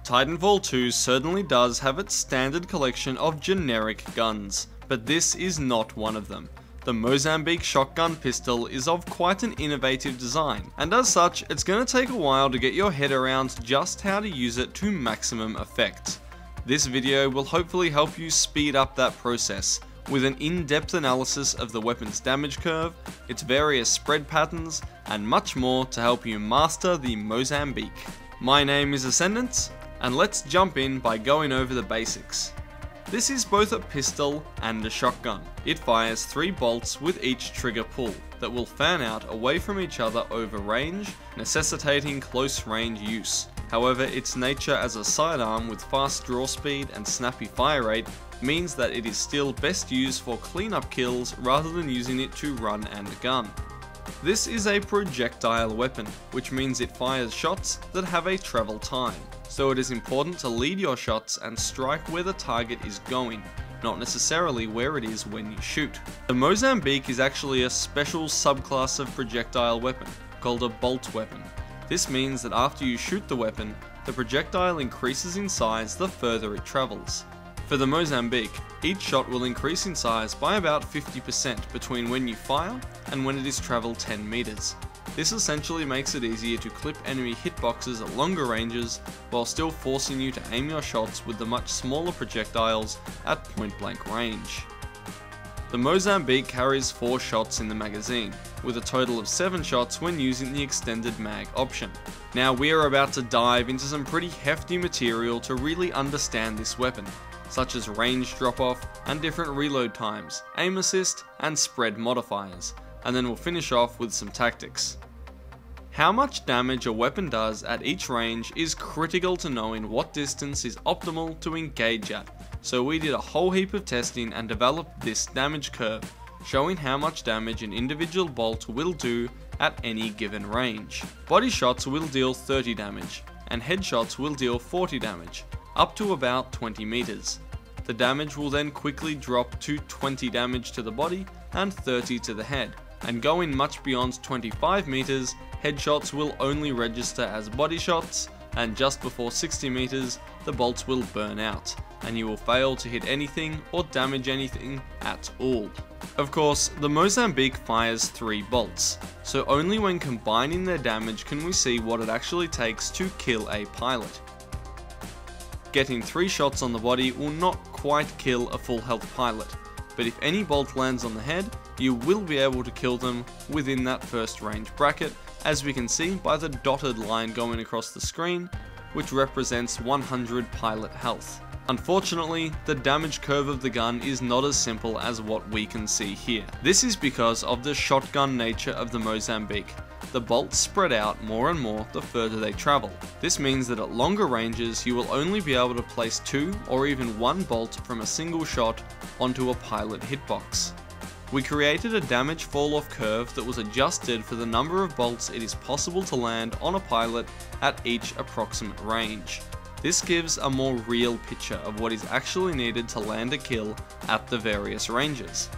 Titanfall 2 certainly does have its standard collection of generic guns, but this is not one of them. The Mozambique shotgun pistol is of quite an innovative design, and as such, it's going to take a while to get your head around just how to use it to maximum effect. This video will hopefully help you speed up that process, with an in-depth analysis of the weapon's damage curve, its various spread patterns, and much more to help you master the Mozambique. My name is Ascendance, and let's jump in by going over the basics. This is both a pistol and a shotgun. It fires 3 bolts with each trigger pull that will fan out away from each other over range, necessitating close range use. However, its nature as a sidearm with fast draw speed and snappy fire rate means that it is still best used for cleanup kills rather than using it to run and gun. This is a projectile weapon, which means it fires shots that have a travel time, so it is important to lead your shots and strike where the target is going, not necessarily where it is when you shoot. The Mozambique is actually a special subclass of projectile weapon, called a bolt weapon. This means that after you shoot the weapon, the projectile increases in size the further it travels. For the Mozambique, each shot will increase in size by about 50% between when you fire and when it is travelled 10 meters. This essentially makes it easier to clip enemy hitboxes at longer ranges while still forcing you to aim your shots with the much smaller projectiles at point blank range. The Mozambique carries 4 shots in the magazine, with a total of 7 shots when using the extended mag option. Now we are about to dive into some pretty hefty material to really understand this weapon, such as range drop-off and different reload times, aim assist, and spread modifiers, and then we'll finish off with some tactics. How much damage a weapon does at each range is critical to knowing what distance is optimal to engage at, so we did a whole heap of testing and developed this damage curve, showing how much damage an individual bolt will do at any given range. Body shots will deal 30 damage, and headshots will deal 40 damage, up to about 20 meters. The damage will then quickly drop to 20 damage to the body and 30 to the head, and going much beyond 25 meters, headshots will only register as body shots, and just before 60 meters, the bolts will burn out, and you will fail to hit anything or damage anything at all. Of course, the Mozambique fires 3 bolts, so only when combining their damage can we see what it actually takes to kill a pilot. Getting 3 shots on the body will not quite kill a full health pilot, but if any bolt lands on the head, you will be able to kill them within that first range bracket, as we can see by the dotted line going across the screen, which represents 100 pilot health. Unfortunately, the damage curve of the gun is not as simple as what we can see here. This is because of the shotgun nature of the Mozambique. The bolts spread out more and more the further they travel. This means that at longer ranges you will only be able to place 2 or even 1 bolt from a single shot onto a pilot hitbox. We created a damage fall-off curve that was adjusted for the number of bolts it is possible to land on a pilot at each approximate range. This gives a more real picture of what is actually needed to land a kill at the various ranges.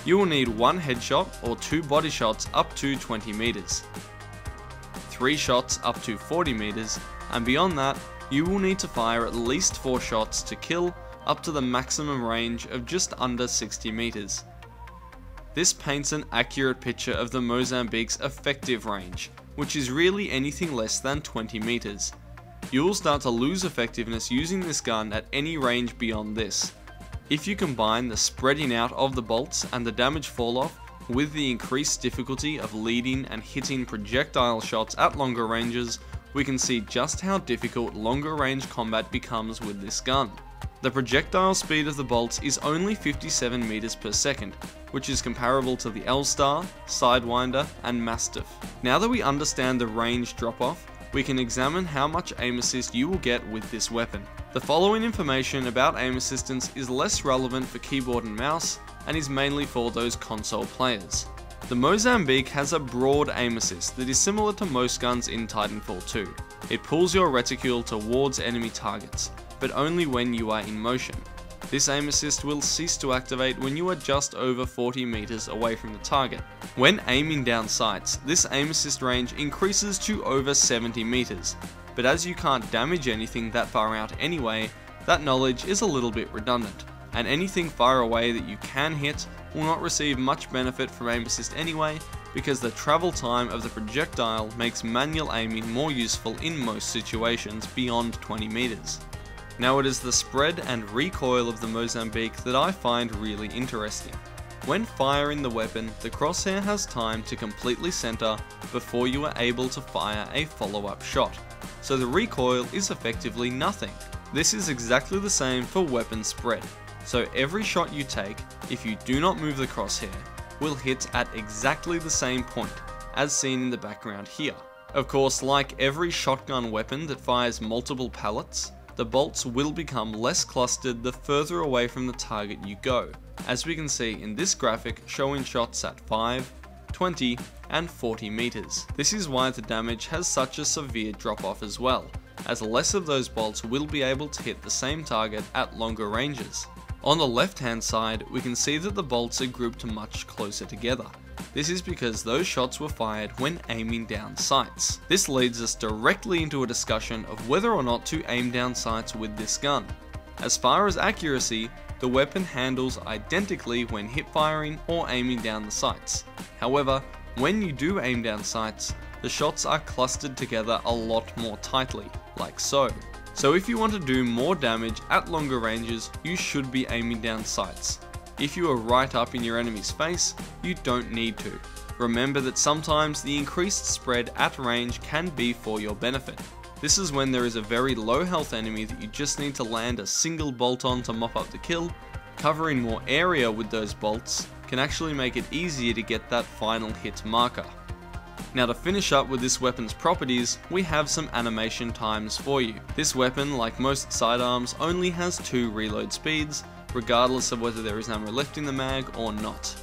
You will need 1 headshot or 2 body shots up to 20 meters, 3 shots up to 40 meters, and beyond that, you will need to fire at least 4 shots to kill up to the maximum range of just under 60 meters. This paints an accurate picture of the Mozambique's effective range, which is really anything less than 20 meters. You will start to lose effectiveness using this gun at any range beyond this. If you combine the spreading out of the bolts and the damage fall off with the increased difficulty of leading and hitting projectile shots at longer ranges, we can see just how difficult longer range combat becomes with this gun. The projectile speed of the bolts is only 57 meters per second, which is comparable to the L-Star, Sidewinder, and Mastiff. Now that we understand the range drop-off, we can examine how much aim assist you will get with this weapon. The following information about aim assistance is less relevant for keyboard and mouse, and is mainly for those console players. The Mozambique has a broad aim assist that is similar to most guns in Titanfall 2. It pulls your reticule towards enemy targets, but only when you are in motion. This aim assist will cease to activate when you are just over 40 meters away from the target. When aiming down sights, this aim assist range increases to over 70 meters, but as you can't damage anything that far out anyway, that knowledge is a little bit redundant, and anything far away that you can hit will not receive much benefit from aim assist anyway, because the travel time of the projectile makes manual aiming more useful in most situations beyond 20 meters. Now it is the spread and recoil of the Mozambique that I find really interesting. When firing the weapon, the crosshair has time to completely center before you are able to fire a follow-up shot, so the recoil is effectively nothing. This is exactly the same for weapon spread, so every shot you take, if you do not move the crosshair, will hit at exactly the same point, as seen in the background here. Of course, like every shotgun weapon that fires multiple pellets, the bolts will become less clustered the further away from the target you go, as we can see in this graphic showing shots at 5, 20, and 40 meters. This is why the damage has such a severe drop off as well, as less of those bolts will be able to hit the same target at longer ranges. On the left hand side, we can see that the bolts are grouped much closer together. This is because those shots were fired when aiming down sights. This leads us directly into a discussion of whether or not to aim down sights with this gun. As far as accuracy, the weapon handles identically when hip firing or aiming down the sights. However, when you do aim down sights, the shots are clustered together a lot more tightly, like so. So if you want to do more damage at longer ranges, you should be aiming down sights. If you are right up in your enemy's face, you don't need to. Remember that sometimes the increased spread at range can be for your benefit. This is when there is a very low health enemy that you just need to land a single bolt on to mop up the kill. Covering more area with those bolts can actually make it easier to get that final hit marker. Now to finish up with this weapon's properties, we have some animation times for you. This weapon, like most sidearms, only has 2 reload speeds, regardless of whether there is ammo left in the mag or not.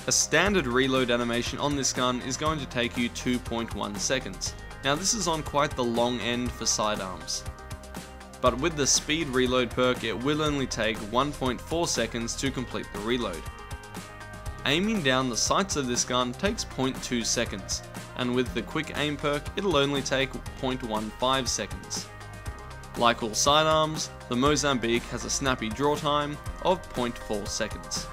A standard reload animation on this gun is going to take you 2.1 seconds. Now this is on quite the long end for sidearms. But with the speed reload perk, it will only take 1.4 seconds to complete the reload. Aiming down the sights of this gun takes 0.2 seconds, and with the quick aim perk, it'll only take 0.15 seconds. Like all sidearms, the Mozambique has a snappy draw time of 0.4 seconds.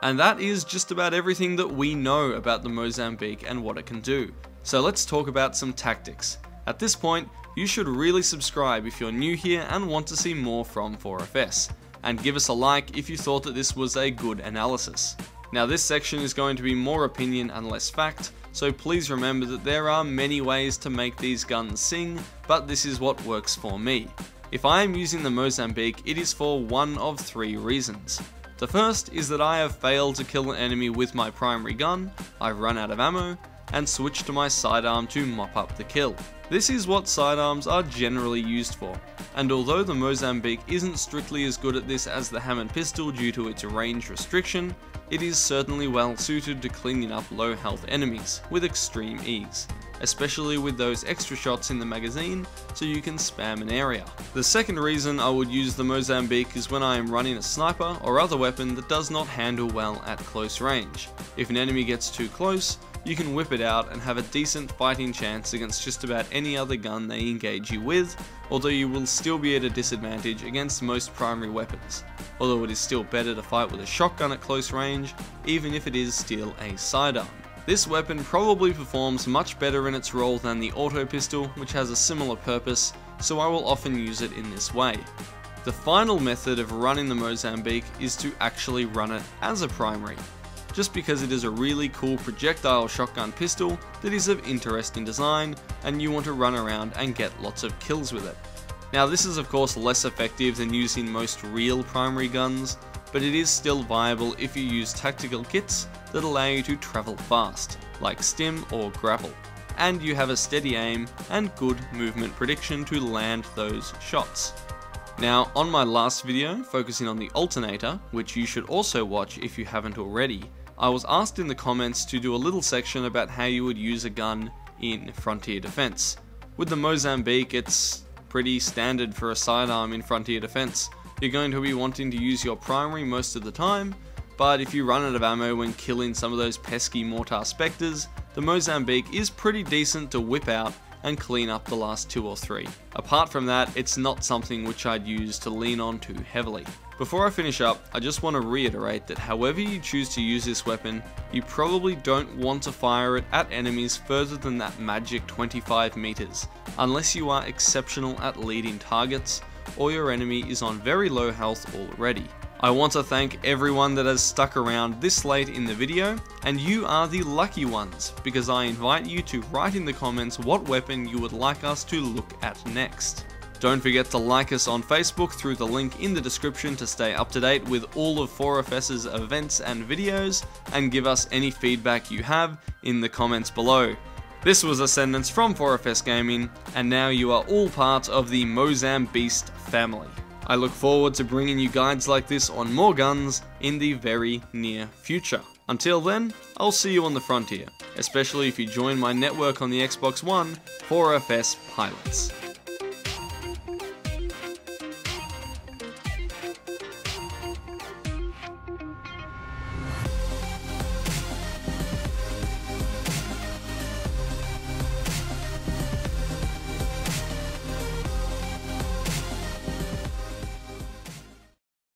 And that is just about everything that we know about the Mozambique and what it can do. So let's talk about some tactics. At this point, you should really subscribe if you're new here and want to see more from 4FS, and give us a like if you thought that this was a good analysis. Now this section is going to be more opinion and less fact, so please remember that there are many ways to make these guns sing, but this is what works for me. If I am using the Mozambique, it is for one of 3 reasons. The first is that I have failed to kill an enemy with my primary gun, I've run out of ammo, and switched to my sidearm to mop up the kill. This is what sidearms are generally used for, and although the Mozambique isn't strictly as good at this as the Hammond pistol due to its range restriction, it is certainly well suited to cleaning up low health enemies with extreme ease, especially with those extra shots in the magazine so you can spam an area. The second reason I would use the Mozambique is when I am running a sniper or other weapon that does not handle well at close range. If an enemy gets too close, you can whip it out and have a decent fighting chance against just about any other gun they engage you with, although you will still be at a disadvantage against most primary weapons, although it is still better to fight with a shotgun at close range, even if it is still a sidearm. This weapon probably performs much better in its role than the auto pistol, which has a similar purpose, so I will often use it in this way. The final method of running the Mozambique is to actually run it as a primary, just because it is a really cool projectile shotgun pistol that is of interesting design and you want to run around and get lots of kills with it. Now this is of course less effective than using most real primary guns, but it is still viable if you use tactical kits that allow you to travel fast, like stim or grapple, and you have a steady aim and good movement prediction to land those shots. Now on my last video focusing on the alternator, which you should also watch if you haven't already, I was asked in the comments to do a little section about how you would use a gun in Frontier Defense. With the Mozambique, it's pretty standard for a sidearm in Frontier Defense. You're going to be wanting to use your primary most of the time, but if you run out of ammo when killing some of those pesky mortar spectres, the Mozambique is pretty decent to whip out and clean up the last 2 or 3. Apart from that, it's not something which I'd use to lean on too heavily. Before I finish up, I just want to reiterate that however you choose to use this weapon, you probably don't want to fire it at enemies further than that magic 25 meters, unless you are exceptional at leading targets, or your enemy is on very low health already. I want to thank everyone that has stuck around this late in the video, and you are the lucky ones, because I invite you to write in the comments what weapon you would like us to look at next. Don't forget to like us on Facebook through the link in the description to stay up to date with all of 4FS's events and videos, and give us any feedback you have in the comments below. This was Ascendance from 4FS Gaming, and now you are all part of the Mozambique family. I look forward to bringing you guides like this on more guns in the very near future. Until then, I'll see you on the frontier, especially if you join my network on the Xbox One, 4FS Pilots.